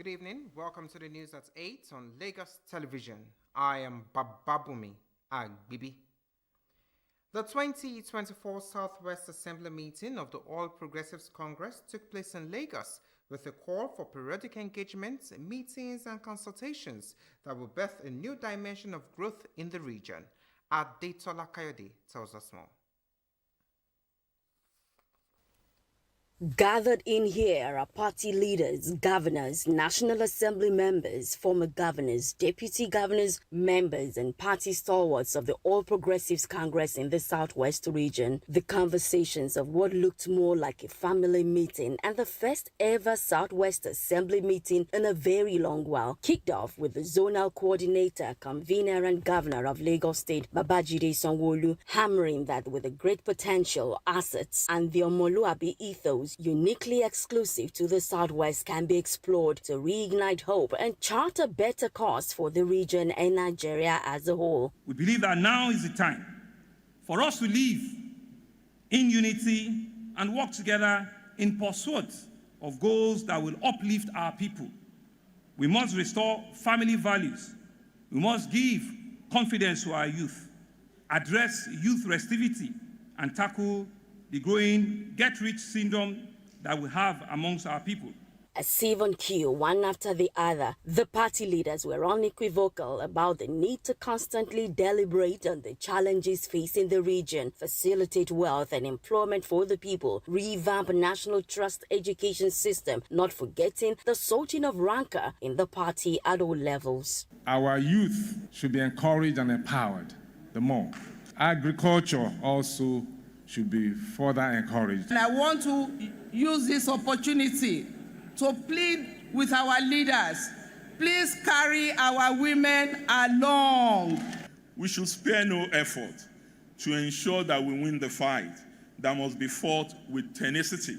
Good evening. Welcome to the news at 8 on Lagos Television. I am Bababumi Agbibi. The 2024 Southwest Assembly meeting of the All Progressives Congress took place in Lagos with a call for periodic engagements, meetings, and consultations that will birth a new dimension of growth in the region. Adetola Kayode tells us more. Gathered in here are party leaders, governors, National Assembly members, former governors, deputy governors, members, and party stalwarts of the All Progressives Congress in the Southwest region. The conversations of what looked more like a family meeting and the first ever Southwest Assembly meeting in a very long while kicked off with the zonal coordinator, convener, and governor of Lagos State, Babajide Sanwo-Olu, hammering that with the great potential, assets, and the Omoluabi ethos uniquely exclusive to the Southwest can be explored to reignite hope and chart a better course for the region and Nigeria as a whole. We believe that now is the time for us to live in unity and work together in pursuit of goals that will uplift our people. We must restore family values. We must give confidence to our youth, address youth restivity, and tackle the growing get-rich syndrome that we have amongst our people. As Stephen Q, one after the other, the party leaders were unequivocal about the need to constantly deliberate on the challenges facing the region, facilitate wealth and employment for the people, revamp national trust education system, not forgetting the sorting of rancor in the party at all levels. Our youth should be encouraged and empowered the more. Agriculture also should be further encouraged. And I want to use this opportunity to plead with our leaders. Please carry our women along. We should spare no effort to ensure that we win the fight that must be fought with tenacity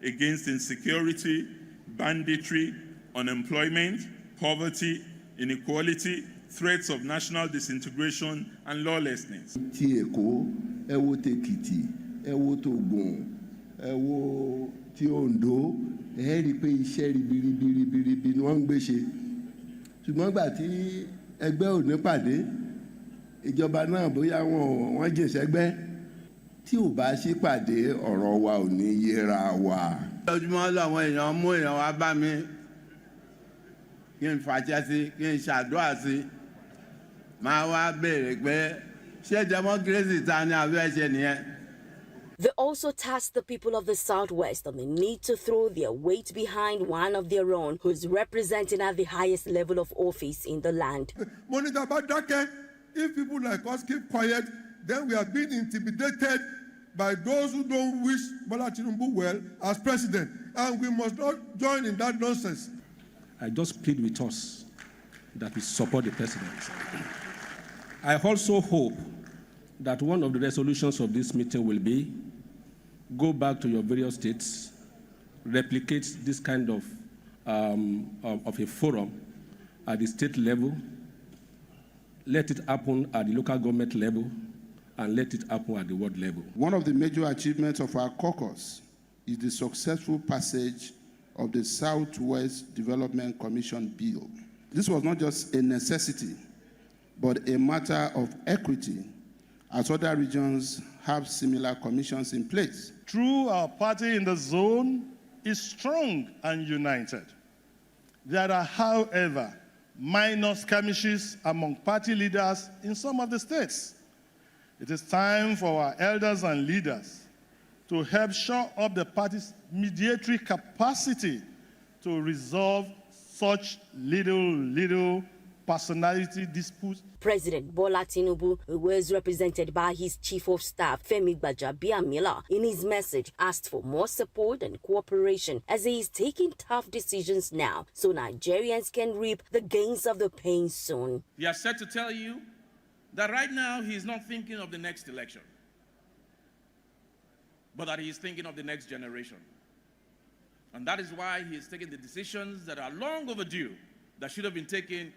against insecurity, banditry, unemployment, poverty, inequality, threats of national disintegration, and lawlessness. Ti Èkó, ẹ wo t'Èkìtì, ẹ wo t'Ògùn, ẹ wo ti Oǹdó, ẹ rí pé iṣẹ́ ribiribi ni wọ́n ń gbé ṣe. Ṣùgbọ́n gbà tí ẹgbẹ́ ò ní pàdé, ìjọba náà bóyá wọ́n jìn sẹ́gbẹ́. Tí ò bá sí pàdé, ọ̀rọ̀ wa ò ní yéra wa. Lójúmọ́ làwọn èèyàn mú èèyàn wá bá mi kí n fàṣẹ sí, kí n ṣàdúrà sí. Máa wá béèrè pé ṣé democracy ta ni àbí ẹ̀ṣẹ̀ nìyẹn? They also tasked the people of the Southwest on the need to throw their weight behind one of their own who's representing at the highest level of office in the land. If people like us keep quiet, then we are being intimidated by those who don't wish Bola Tinubu well as president. And we must not join in that nonsense. I just plead with us that we support the president. I also hope that one of the resolutions of this meeting will be go back to your various states, replicate this kind of a forum at the state level, let it happen at the local government level, and let it happen at the world level. One of the major achievements of our caucus is the successful passage of the Southwest Development Commission Bill. This was not just a necessity, but a matter of equity, as other regions have similar commissions in place. True, our party in the zone is strong and united. There are, however, minor skirmishes among party leaders in some of the states. It is time for our elders and leaders to help shore up the party's mediatory capacity to resolve such little personality disputes. President Bola Tinubu, who was represented by his chief of staff, Femi Gbajabiamila, in his message asked for more support and cooperation as he is taking tough decisions now so Nigerians can reap the gains of the pain soon. He has said to tell you that right now he is not thinking of the next election, but that he is thinking of the next generation. And that is why he is taking the decisions that are long overdue, that should have been taken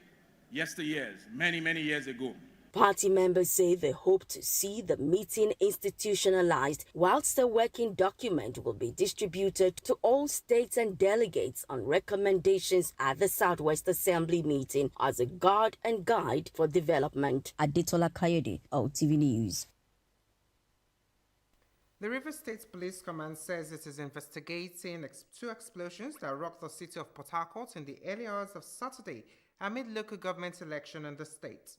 yesteryears, many years ago. Party members say they hope to see the meeting institutionalized, whilst a working document will be distributed to all states and delegates on recommendations at the Southwest Assembly meeting as a guard and guide for development. Adetola Kayode, OTV News. The Rivers State Police Command says it is investigating two explosions that rocked the city of Port Harcourt in the early hours of Saturday amid local government election in the state.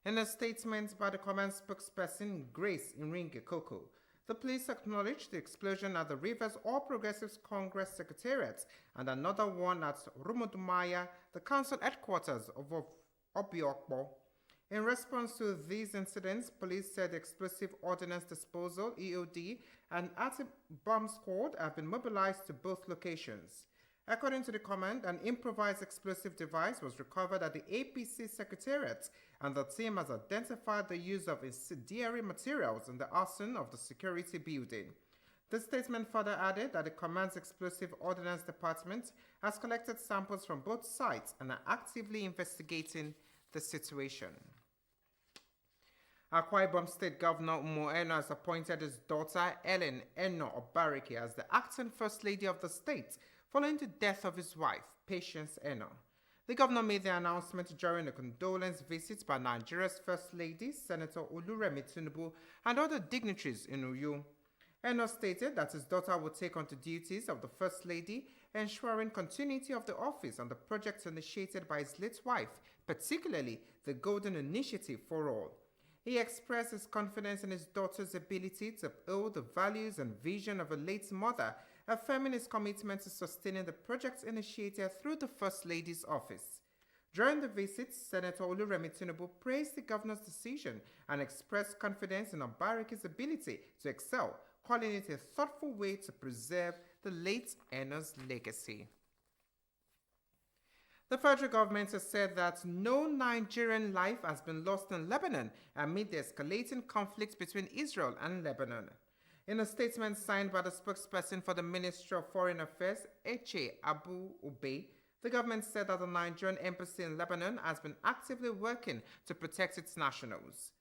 In a statement by the command spokesperson Grace Iringe Koko, the police acknowledged the explosion at the Rivers All Progressives Congress Secretariat and another one at Rumudumaya, the council headquarters of Obiokbo. In response to these incidents, police said Explosive Ordnance Disposal, EOD, and anti-bomb squad have been mobilized to both locations. According to the command, an improvised explosive device was recovered at the APC Secretariat, and the team has identified the use of incendiary materials in the arson of the security building. The statement further added that the command's Explosive Ordnance Department has collected samples from both sites and are actively investigating the situation. Akwa Ibom State Governor Umo Eno has appointed his daughter Ellen Eno Obarike as the acting First Lady of the state following the death of his wife, Patience Eno. The governor made the announcement during a condolence visit by Nigeria's First Lady, Senator Oluremi Tinubu, and other dignitaries in Uyo. Eno stated that his daughter would take on the duties of the First Lady, ensuring continuity of the office and the projects initiated by his late wife, particularly the Golden Initiative for All. He expressed his confidence in his daughter's ability to uphold the values and vision of her late mother, affirming his commitment to sustaining the projects initiated through the First Lady's office. During the visit, Senator Oluremi Tinubu praised the governor's decision and expressed confidence in Obarike's ability to excel, calling it a thoughtful way to preserve the late Eno's legacy. The federal government has said that no Nigerian life has been lost in Lebanon amid the escalating conflict between Israel and Lebanon. In a statement signed by the spokesperson for the Ministry of Foreign Affairs, Eche Abu Ubey, the government said that the Nigerian embassy in Lebanon has been actively working to protect its nationals.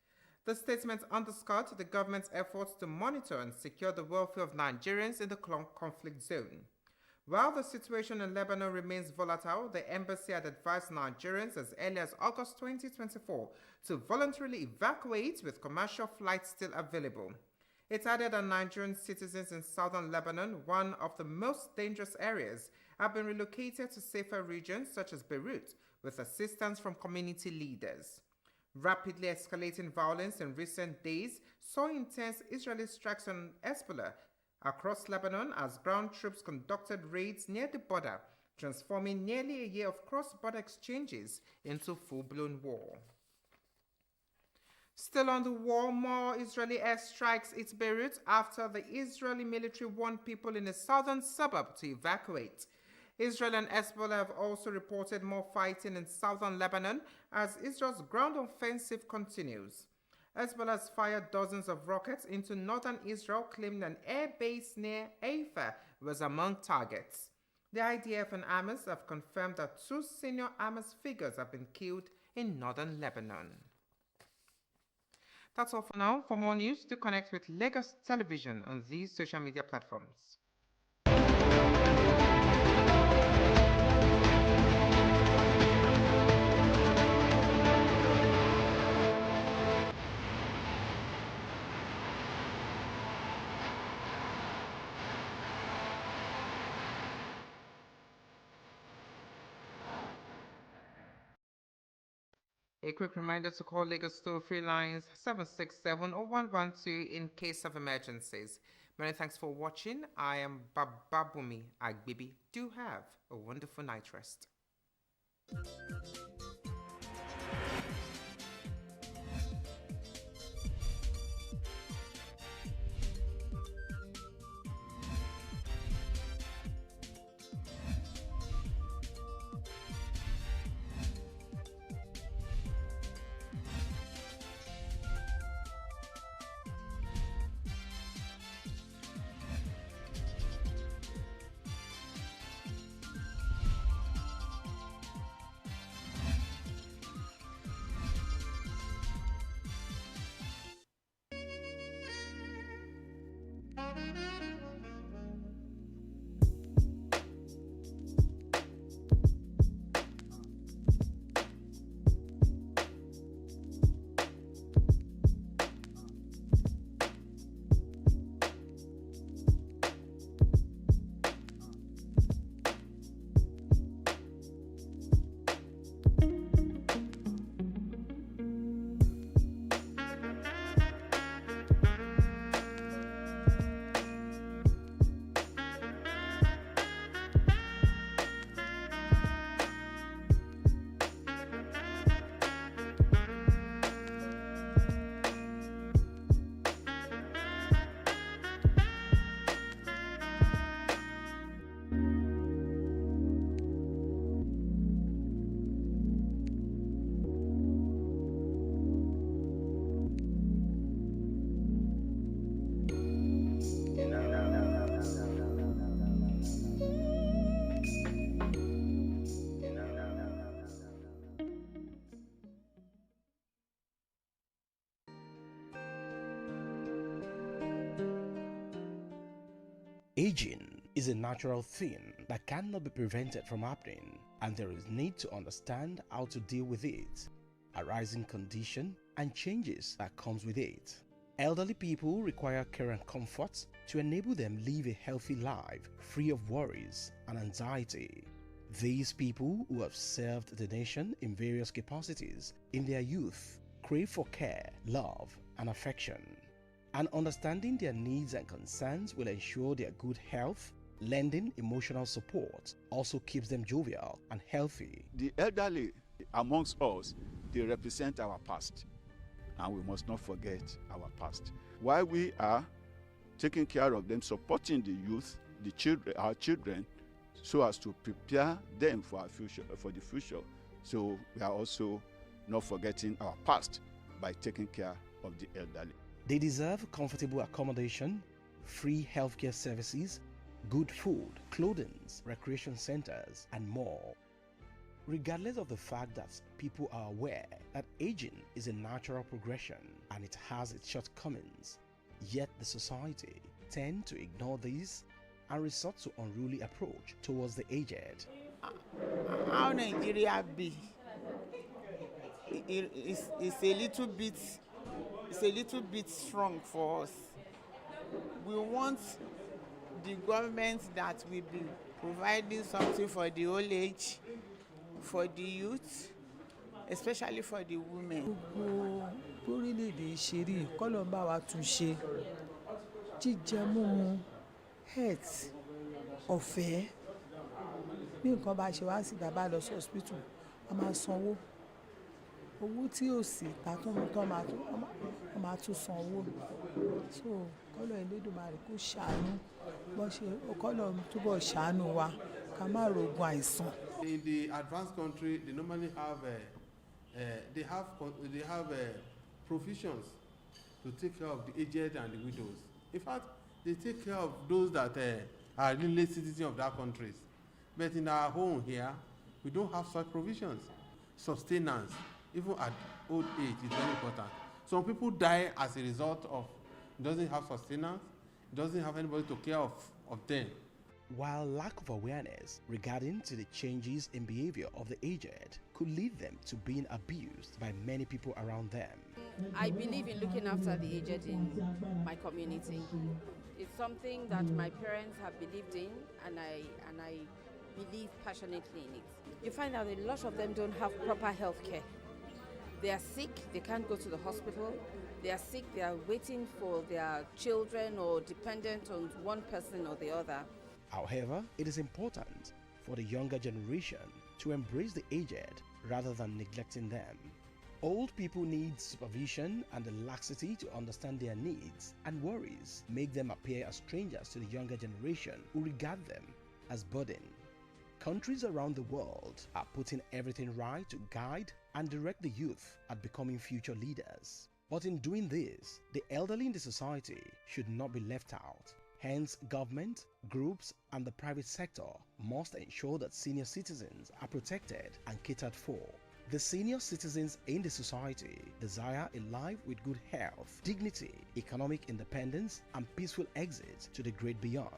The statement underscored the government's efforts to monitor and secure the welfare of Nigerians in the conflict zone. While the situation in Lebanon remains volatile, the embassy had advised Nigerians as early as August 2024 to voluntarily evacuate with commercial flights still available. It added that Nigerian citizens in southern Lebanon, one of the most dangerous areas, have been relocated to safer regions such as Beirut with assistance from community leaders. Rapidly escalating violence in recent days saw intense Israeli strikes on Hezbollah across Lebanon as ground troops conducted raids near the border, transforming nearly a year of cross-border exchanges into full-blown war. Still on the war, more Israeli airstrikes hit Beirut after the Israeli military warned people in a southern suburb to evacuate. Israel and Hezbollah have also reported more fighting in southern Lebanon as Israel's ground offensive continues. Hezbollah has fired dozens of rockets into northern Israel, claiming an air base near Haifa was among targets. The IDF and Hamas have confirmed that 2 senior Hamas figures have been killed in northern Lebanon. That's all for now. For more news, do connect with Lagos Television on these social media platforms. A quick reminder to call Lagos toll-free lines 767 or 112 in case of emergencies. Many thanks for watching. I am Bababumi Agbibi. Do have a wonderful night rest. Aging is a natural thing that cannot be prevented from happening, and there is need to understand how to deal with it, arising condition and changes that comes with it. Elderly people require care and comfort to enable them live a healthy life free of worries and anxiety. These people who have served the nation in various capacities in their youth crave for care, love, and affection. And understanding their needs and concerns will ensure their good health. Lending emotional support also keeps them jovial and healthy. The elderly amongst us, they represent our past, and we must not forget our past. While we are taking care of them, supporting the youth, the children, our children, so as to prepare them for our future, for the future. So we are also not forgetting our past by taking care of the elderly. They deserve comfortable accommodation, free healthcare services, good food, clothing, recreation centers, and more. Regardless of the fact that people are aware that aging is a natural progression and it has its shortcomings, yet the society tend to ignore these and resort to unruly approach towards the aged. How Nigeria be? It's a little bit strong for us. We want the government that will be providing something for the old age, for the youth, especially for the women. Gbogbo orílẹ̀-èdè ìṣeré kọ́lọ̀ ń bá wa tún ṣe, jíjẹ mímu, health ọ̀fẹ́. Bí nǹkan bá ṣe wá sí bàbá lọ sí hospital, a máa sanwó. Owó tí ò sí ta tún mú tán máa tún san owó. So kọ́lọ̀ Elédùmarè kó ṣàánú, bó ṣe kọ́lọ̀ túbọ̀ ṣàánú wa ká má rogun àìsàn. In the advanced country, they normally have provisions to take care of the aged and the widows. In fact, they take care of those that are really citizens of that country. But in our home here, we don't have such provisions. Sustenance, even at old age, is very important. Some people die as a result of doesn't have sustenance, doesn't have anybody to care of them. While lack of awareness regarding to the changes in behavior of the aged could lead them to being abused by many people around them. I believe in looking after the aged in my community. It's something that my parents have believed in, and I believe passionately in it. You find out a lot of them don't have proper health care. They are sick, they can't go to the hospital. They are sick, they are waiting for their children or dependent on one person or the other. However, it is important for the younger generation to embrace the aged rather than neglecting them. Old people need supervision, and the laxity to understand their needs and worries make them appear as strangers to the younger generation who regard them as burden. Countries around the world are putting everything right to guide and direct the youth at becoming future leaders. But in doing this, the elderly in the society should not be left out. Hence, government, groups, and the private sector must ensure that senior citizens are protected and catered for. The senior citizens in the society desire a life with good health, dignity, economic independence, and peaceful exit to the great beyond.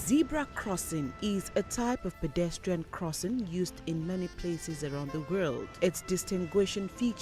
Zebra crossing is a type of pedestrian crossing used in many places around the world. Its distinguishing feature